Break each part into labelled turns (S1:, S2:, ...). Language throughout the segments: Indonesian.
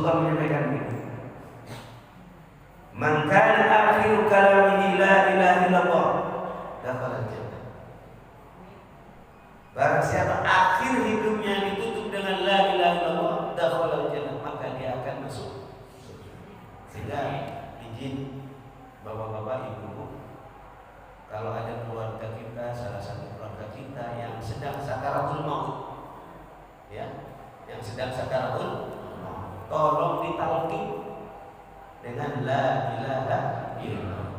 S1: Rasulullah menyampaikan ini. Man kana akhiru kalamihi la ilaha illallah dakhala jannah. Barang siapa akhir hidupnya ditutup dengan la ilaha illallah dakhala jannah, maka dia akan masuk surga. Sehingga izin bapak-bapak, ibu-ibu, kalau ada keluarga kita, salah satu keluarga kita yang sedang sakaratul maut, ya, yang sedang sakaratul maut, tolong ditalqin dengan la ilaha illallah.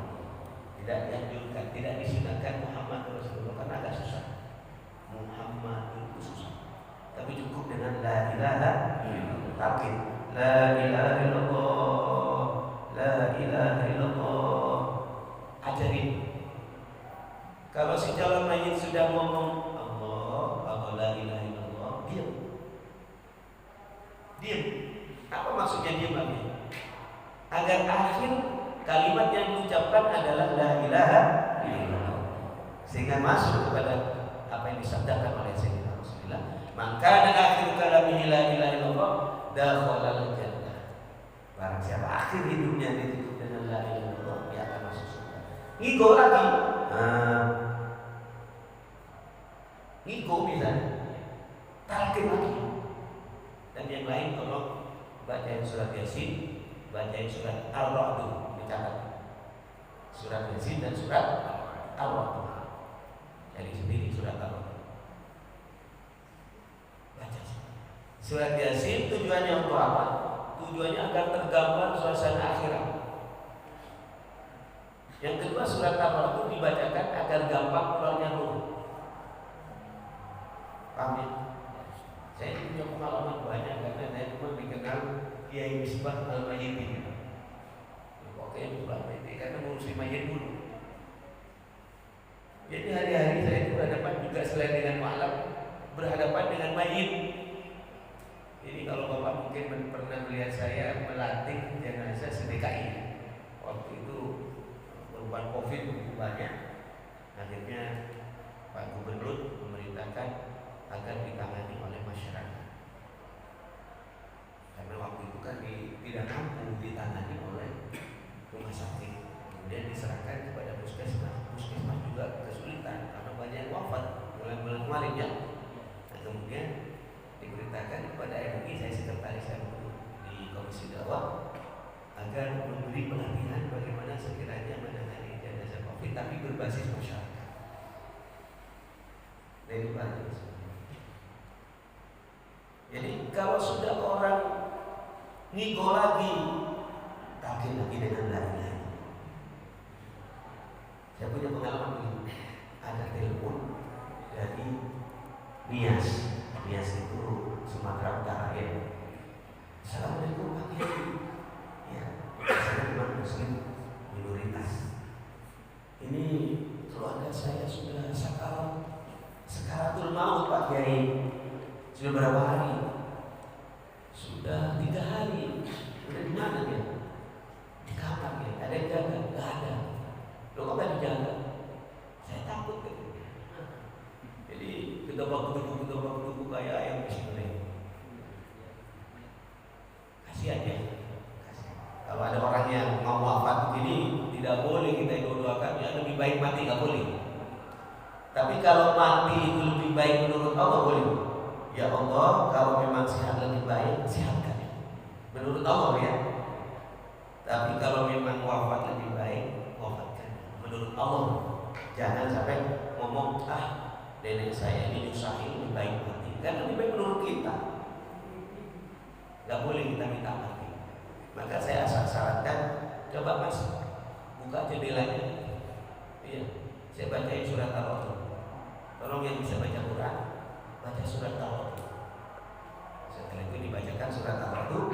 S1: Tidak dianjurkan, tidak disunahkan Muhammad Rasulullah karena agak susah. Muhammad itu susah. Tapi cukup dengan la ilaha illallah. Talqin la ilaha illallah, la ilaha illallah. Ajarin. Kalau si calon mayit sudah ngomong Allah, la ilaha illallah, diam. Diam. Apa maksudnya diam lagi? Agar akhir kalimat yang diucapkan adalah la ilaha illallah, sehingga masuk kepada apa yang disabdakan oleh Sayyidina Rasulullah, maka akhir kalamihi la ilaha illallah dakhala jannah. Barang siapa akhir hidupnya ditutup dengan la ilaha illallah, dia akan masuk surga. Ngigo lagi. Ngigo misalnya, talqin lagi. Dan yang lain tolong bacain surat Yasin, bacain surat Al-Ra'd, dicatat. Surat Yasin dan surat Al-Ra'd. Jadi sendiri surat Al-Ra'd. Baca. Surat Yasin tujuannya untuk apa? Tujuannya agar tergambar suasana akhirat. Yang kedua, surat Al-Ra'd itu dibacakan agar gampang keluarnya ruh. Paham ya? Saya punya pengalaman banyak karena saya cuma dikenal Kiai Misbah Al-Mayyiti. Pokoknya Misbah Al-Mayyiti karena ngurusin mayit dulu. Jadi hari-hari saya itu berhadapan juga selain dengan malam, berhadapan dengan mayit. Jadi kalau Bapak mungkin pernah melihat saya melatih jenazah se-DKI. Waktu itu korban COVID begitu banyak. Akhirnya Pak Gubernur memerintahkan agar ditangani oleh masyarakat. Karena waktu itu kan tidak mampu ditangani oleh rumah sakit. Kemudian diserahkan kepada puskesmas. Puskesmas juga kesulitan karena banyak yang wafat mulai bulan kemarin ya. Nah, kemudian diberitakan kepada MUI, saya sekretaris MUI di Komisi Dakwah, agar memberi pelatihan bagaimana sekiranya menangani jenazah COVID tapi berbasis masyarakat. Dari bagus. Jadi kalau sudah orang ngigo lagi, talqin lagi dengan la ilaha. Saya punya pengalaman begini. Ada telepon dari Nias. Nias itu Sumatera Utara ya. Assalamualaikum Pak Kiai. Ya, saya memang muslim minoritas. Ini keluarga saya sudah sakaratul maut Pak Kiai. Sudah berapa hari? Sudah 3 hari. Sudah di mana dia? Di kamar ya. Ada yang jaga? Gak ada. Loh kok gak dijaga? Saya takut gitu. Jadi gedobak-gedobuk kayak ayam disembelih. Kasihan ya. Kalau ada orang yang mau wafat begini, tidak boleh kita doakan. Ya lebih baik mati, gak boleh. Tapi kalau mati itu lebih baik menurut Allah boleh. Ya Allah, kalau memang sehat lebih baik, sehatkan. Menurut Allah ya. Tapi kalau memang wafat lebih baik, wafatkan. Menurut Allah. Jangan sampai ngomong, nenek saya ini nyusahin lebih baik mati. Kan lebih baik menurut kita. Gak boleh kita minta mati. Maka saya sarankan, coba Mas, buka jendelanya. Iya, saya bacain surat Al-Ra'd. Tolong yang bisa baca Quran, baca surat Al-Ra'd. Setelah itu dibacakan surat Al-Ra'd,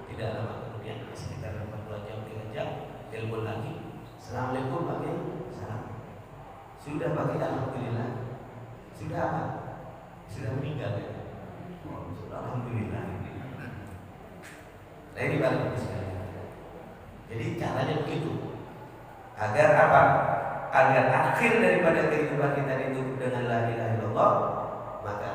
S1: tidak lama kemudian sekitar 2 jam 3 jam telepon lagi. Assalamualaikum Pak Kiai. Salam. Sudah Pak Kiai, alhamdulillah. Sudah apa? Sudah meninggal ya. Alhamdulillah. Nah ini balik sekali. Jadi caranya begitu. Agar apa? Agar akhir daripada kehidupan kita ditutup dengan la ilaha illallah, maka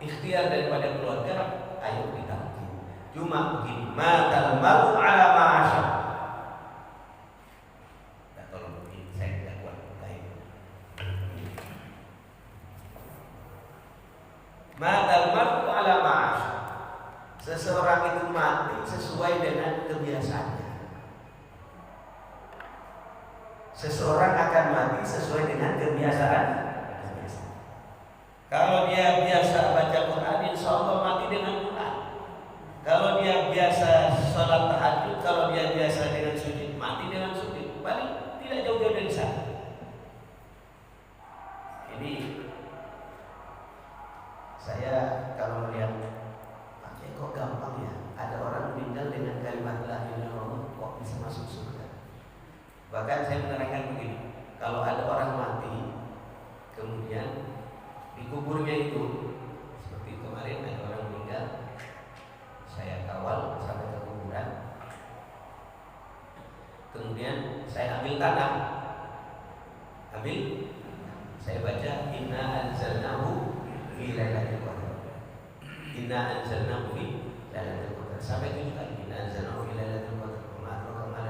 S1: ikhtiar daripada keluarga, ayo ditalqin. Cuma begini, matal maru ala ma'asya. Nah, tolong begini, saya tidak kuat baik. Matal maru ala ma'asya. Seseorang itu mati sesuai dengan kebiasaannya. Seseorang akan mati sesuai dengan kebiasaan. Kalau dia biasa baca Quran, insya Allah mati dengan Quran. Kalau dia biasa sholat tahajud, kalau dia biasa dengan sujud, mati dengan sujud. Paling tidak jauh-jauh dari sana. Ini saya kalau melihat, kok gampang ya. Ada orang meninggal dengan kalimat la ilaha illallah kok bisa masuk surga. Bahkan saya menerangkan begini, kalau ada orang mati, kemudian di kuburnya itu, seperti kemarin ada orang meninggal, saya kawal sampai ke kuburan. Kemudian saya ambil tanah, saya baca inna anzalnahu fi lailatul qadar. Inna anzalnahu fi lailatul qadar. Sampai 7 kali inna anzalnahu fi lailatul qadar. Ma adraka ma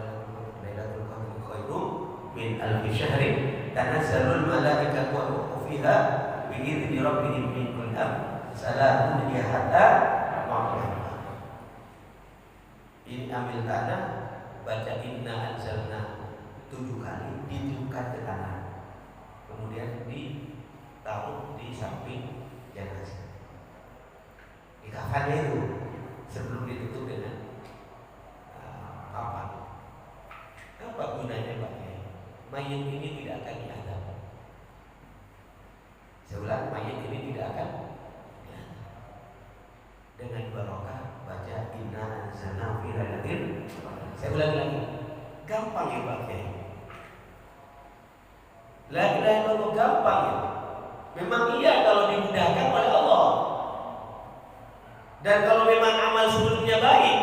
S1: lailatul qadar khairum min alfi syahrin tanazzalul malaikatu wa ruhu fiha bi idzni rabbihim min kulli amr. Salamun hiya hatta maghribi. Ini ambil tanah, baca inna anzalna 7 kali, ditiupkan ke tanah, kemudian ditaruh di samping jenazah. Di kafannya itu sebelum ditutup dengan papan. Apa gunanya Pak Kiai? Mayit ini tidak akan diadab. Saya ulang, mayit ini tidak akan diadab. Dengan barokah baca inna anzalna fi lailatul. Saya ulangi lagi. Gampang ya Pak Kiai. La ilaha illallah gampang ya. Memang iya kalau dimudahkan oleh Allah. Dan kalau memang amal sebelumnya baik.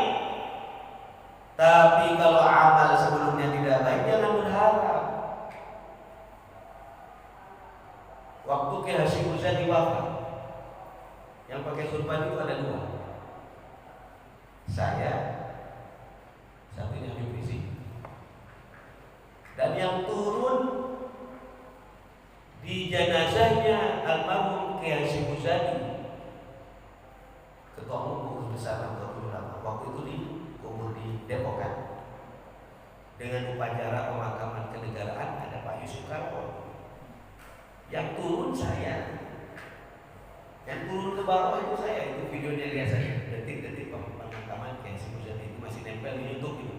S1: Tapi kalau amal sebelumnya tidak baik, jangan berharap. Waktu Ki Hasyim Muzadi wafat, yang pakai surban itu ada 2. Saya, satunya Habib Rizik. Dan yang turun di jenazahnya almarhum Ki Hasyim Muzadi, Ketua Umum Pengurus Besar Nahdlatul Ulama, waktu itu dikubur di Depok kan. Dengan upacara pemakaman kenegaraan ada Pak Yusuf Karpo. Yang turun saya, yang turun ke bawah itu saya. Itu videonya lihat saya, detik-detik pemakaman Ki Hasyim Muzadi itu masih nempel di YouTube itu.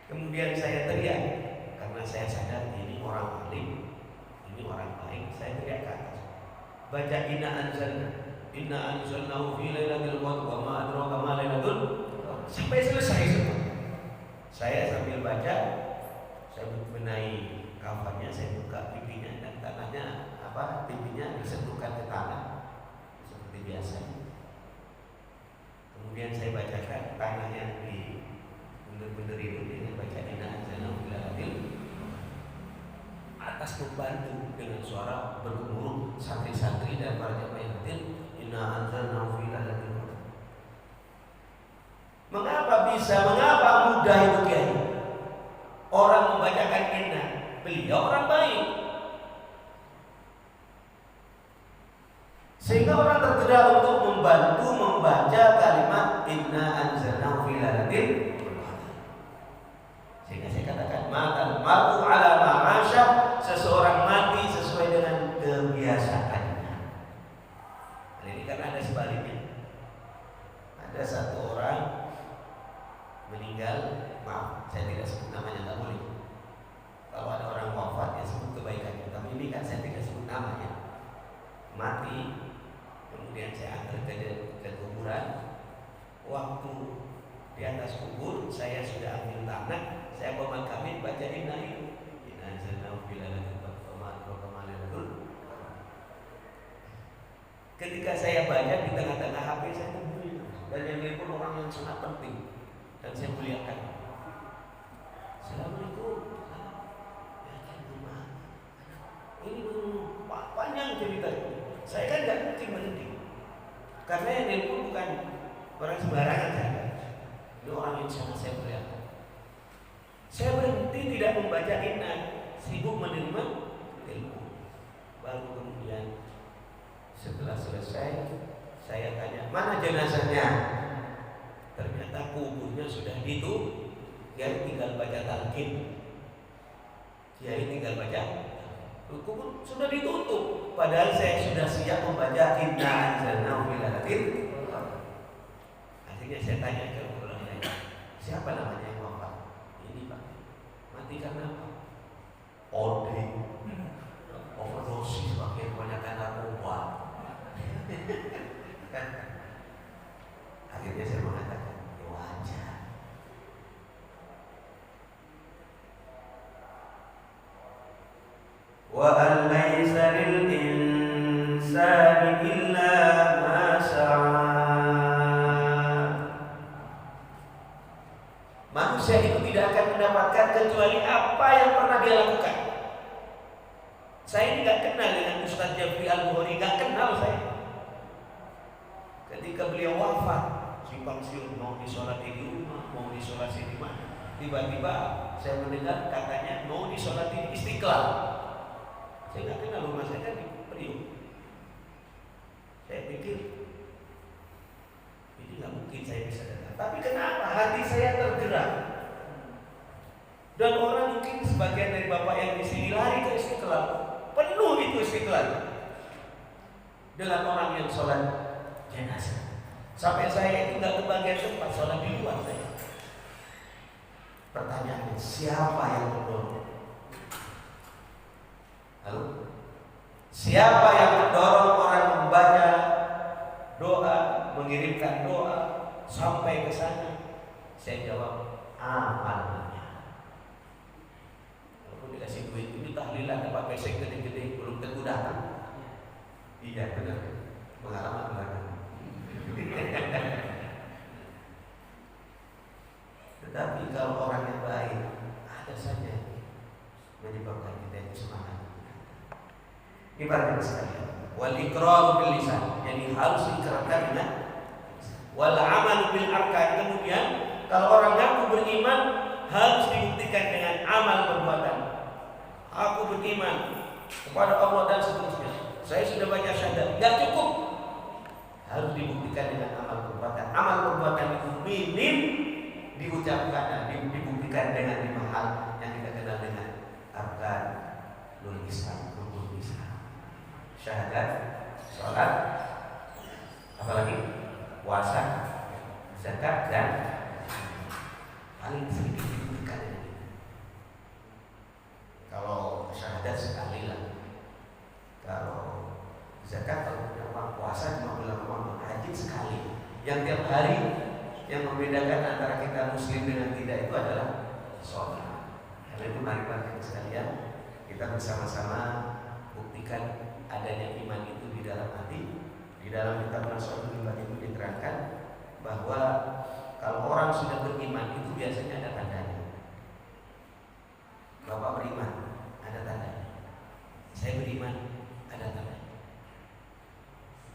S1: Kemudian saya teriak karena saya sadar ini orang alim, ini orang baik. Saya teriak ke atas, baca inna anzalnahu fi lailatul qadar wa ma adraka ma lailatul qadar sampai selesai semua. Saya sambil baca, saya benahi kafannya, saya buka pipinya dan tanahnya pipinya disentuhkan ke tanah seperti biasa. Kemudian saya bacakan tanah yang di bener-bener itu dengan baca inna anzalnahu fi lailatul atas membantu dengan suara bergemuruh santri-santri dan para jamaah yang hadir. Inna anzalnahu fi lailatul qadar. Mengapa mudah itu Kiai? Orang membacakan inna, beliau orang baik, sehingga orang tergerak untuk membantu membaca kalimat inna anzalnahu fi lailatul qadar. Sehingga saya katakan matal maru ala ma'asya, seseorang mati sesuai dengan kebiasaannya. Ini kan ada sebaliknya. Ada satu orang meninggal, maaf saya tidak sebut namanya, nggak boleh. Kalau ada orang wafat ya sebut kebaikannya, tapi ini kan saya tidak sebut namanya. Mati, kemudian saya antar ke kuburan. Waktu di atas kubur saya sudah ambil tanah, saya pemakamin, baca inna itu. Inna anzalnahu fi lailatul qadar wa ma adraka ma lailatul qadar. Ketika saya baca di tengah-tengah HP saya terbunyi, dan yang nelpon orang yang sangat penting dan saya muliakan. Assalamualaikum. Ini panjang cerita. Saya kan nggak penting, karena yang nelpon bukan orang sembarangan saja. Ini orang yang sangat saya muliakan. Saya berhenti tidak membaca inna, sibuk menerima ilmu. Baru kemudian setelah selesai saya tanya, mana jenazahnya? Ternyata kuburnya sudah itu, Kiai tinggal baca talqin. Kiai tinggal baca, kubur sudah ditutup. Padahal saya sudah siap membaca inna anzalnahu fi lailatul qadar. Akhirnya saya tanya ke orang lain, siapa namanya yang wafat? Ini Pak, mati karena apa? Odeng, overdosis, pakai kebanyakan narkoba. Akhirnya saya mengatakan, ya wajar. Wa an laisa lil insani illa ma sa'a. Manusia itu tidak akan mendapatkan kecuali apa yang pernah dia lakukan. Saya ini gak kenal dengan Ustaz Jafri Al-Bukhari, gak kenal saya. Ketika beliau wafat, simpang siur, mau disolati di rumah, mau disolati di mana. Tiba-tiba saya mendengar katanya mau disolati di Istiqlal. Saya gak kenal, rumah saya kan di Priok. Saya pikir ini gak mungkin saya bisa datang. Tapi kenapa hati saya tergerak? Dan orang mungkin sebagian dari bapak yang di sini lari ke Istiqlal. Penuh itu Istiqlal dengan orang yang sholat jenazah. Sampai saya itu nggak kebagian tempat sholat di luar saya. Pertanyaannya, siapa yang mendorong? Halo? Siapa yang mendorong orang membaca doa, mengirimkan doa sampai ke sana? Saya jawab, amalnya. Dikasih duit ini tahlilan dapat pesek gede-gede belum tentu datang. Iya benar, pengalaman belakang. Tetapi kalau orang yang baik ada saja menyebabkan kita itu semangat. Ini para jemaah sekalian, wal iqrar bil lisan, jadi harus diikrarkan dengan wal amal bil arkan. Kemudian kalau orang ngaku beriman harus dibuktikan dengan amal perbuatan. Aku beriman kepada Allah dan seterusnya. Saya sudah baca syahadat, tidak cukup. Harus dibuktikan dengan amal perbuatan. Amal perbuatan itu minim diucapkan, dibuktikan dengan 5 hal yang kita kenal dengan arkanul Islam, rukun Islam. Syahadat, sholat, apalagi puasa, zakat dan paling sedikit dibuktikan dengan ini. Kalau syahadat sekali lah, kalau zakat kalau punya uang, puasa cuma bulan uang, haji sekali. Yang tiap hari yang membedakan antara kita muslim dengan tidak itu adalah sholat. Karena itu mari para sekalian kita bersama-sama buktikan adanya iman itu di dalam hati. Di dalam kitab Nasrul Iman itu diterangkan bahwa kalau orang sudah beriman itu biasanya ada tandanya. Bapak beriman, ada tandanya. Saya beriman, ada tandanya.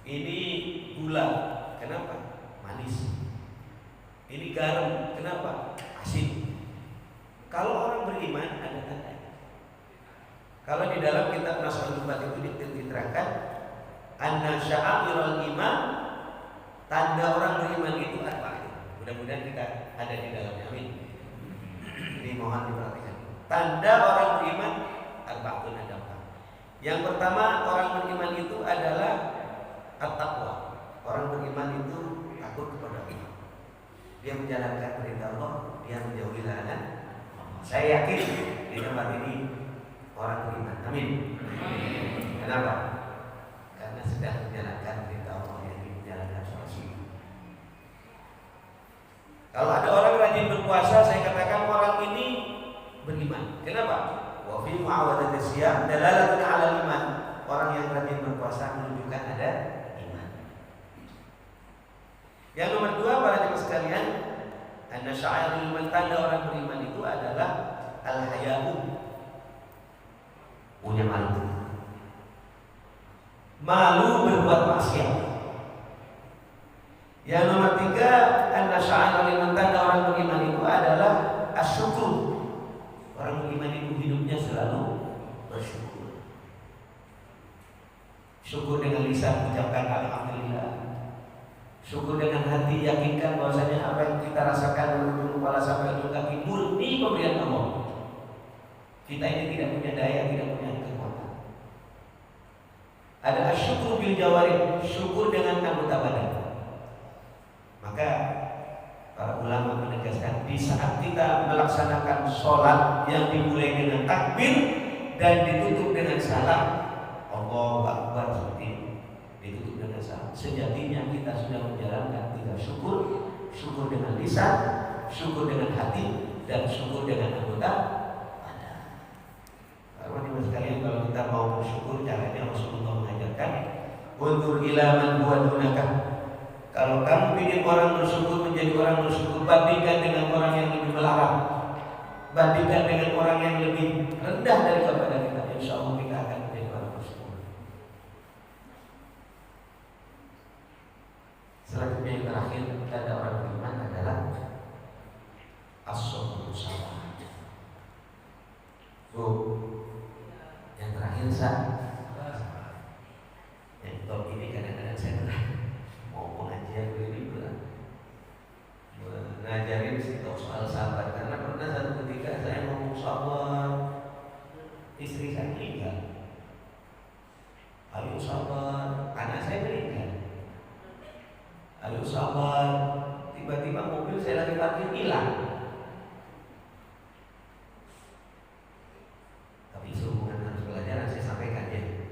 S1: Ini gula, kenapa? Manis. Ini garam, kenapa? Asin. Kalau orang beriman, ada tandanya. Kalau di dalam kitab Nasrul Iman itu diterangkan, anna sya'irul iman, tanda orang beriman itu apa? Mudah-mudahan kita ada di dalamnya. Amin. Ini mohon diperhatikan. Tanda orang beriman arba'atun, ada 4. Yang pertama, orang beriman itu adalah at-taqwa. Orang beriman itu takut kepada Allah. Dia menjalankan perintah Allah, dia menjauhi larangan. Saya yakin di tempat ini orang beriman. Amin. Kenapa? Karena sedang menjalankan perintah Allah, yang menjalankan sholat sunnah. Kalau ada orang rajin berpuasa, saya katakan orang ini beriman. Kenapa? Wa fi mu'awadati siyam dalalatun 'ala iman. Orang yang rajin berpuasa menunjukkan ada iman. Yang nomor 2 para jemaah sekalian, anna sya'irul iman, tanda orang beriman itu adalah al-haya'u, punya malu. Malu berbuat maksiat. Yang nomor 3, anna sya'ara liman tanda orang beriman itu adalah asyukur. Orang beriman itu hidupnya selalu bersyukur. Syukur dengan lisan ucapkan alhamdulillah. Syukur dengan hati yakinkan bahwasanya apa yang kita rasakan dari ujung kepala sampai ujung kaki murni pemberian Allah. Kita ini tidak punya daya, tidak punya kekuatan. Ada asyukur bil jawarih, syukur dengan anggota badan. Maka para ulama menegaskan di saat kita melaksanakan sholat yang dimulai dengan takbir dan ditutup dengan salam, Allahu Akbar, seperti ditutup dengan salam, sejatinya kita sudah menjalankan 3 syukur. Syukur dengan lisan, syukur dengan hati, dan syukur dengan anggota badan. Karena sekalian, kalau kita mau bersyukur, caranya Rasulullah mengajarkan undur ila man huwa dunaka. Kalau kamu ingin orang bersyukur menjadi orang bersyukur, bandingkan dengan orang yang lebih melarang, bandingkan dengan orang yang lebih rendah daripada kita. Insya Allah kita akan menjadi orang bersyukur. Selanjutnya yang terakhir tanda orang beriman adalah as-sabru sabar. Yang terakhir yang top ini kadang-kadang saya mau pengajian begini ngajarin soal sabar, karena pernah satu ketika saya ngomong sabar, istri saya meninggal. Ayo sabar, anak saya meninggal. Ayo sabar, tiba-tiba mobil saya lagi parkir hilang. Tapi sehubungan harus belajar, saya sampaikan ya.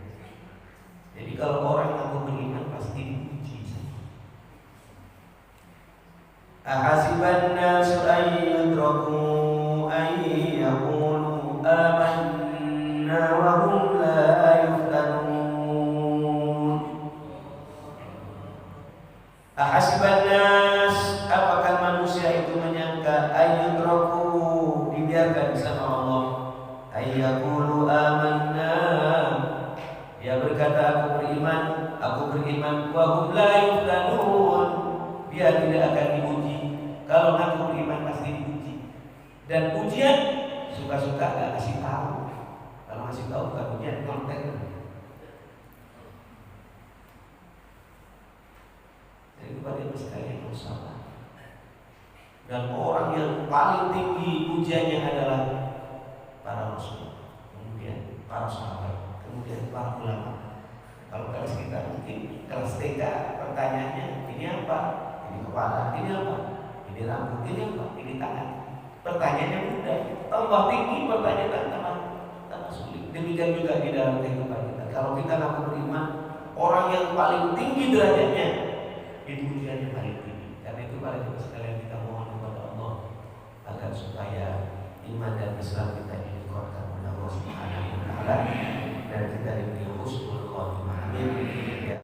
S1: Jadi kalau orang yang beriman pasti diuji. Ahasiban nasu an yudraku an yaqulu amanna wa hum la yuftanun. Ahasiban nas, apakah manusia itu menyangka an yudraku, dibiarkan sama Allah, an yaqulu amanna, dia berkata aku beriman, wa hum la yuftanun, dia tidak akan diuji. Kalau ngaku beriman pasti diuji. Dan ujian suka-suka gak kasih tahu. Kalau ngasih tahu bukan ujian, konten. Jadi kepada sekalian harus sabar. Dan orang yang paling tinggi ujiannya adalah para rasul, kemudian para sahabat, kemudian para ulama. Kalau kelas kita mungkin kelas TK, pertanyaannya ini apa? Ini kepala, ini apa? Ini rambut, ini apa? Ini tangan. Pertanyaannya mudah. Tambah tinggi pertanyaan tambah sulit. Demikian juga di dalam kehidupan kita. Kalau kita ngaku beriman, orang yang paling tinggi derajatnya itu ujiannya paling tinggi. Karena itu para jemaah sekalian, kita mohon kepada Allah agar supaya iman dan Islam kita ini dikuatkan oleh Allah Subhanahu wa taala.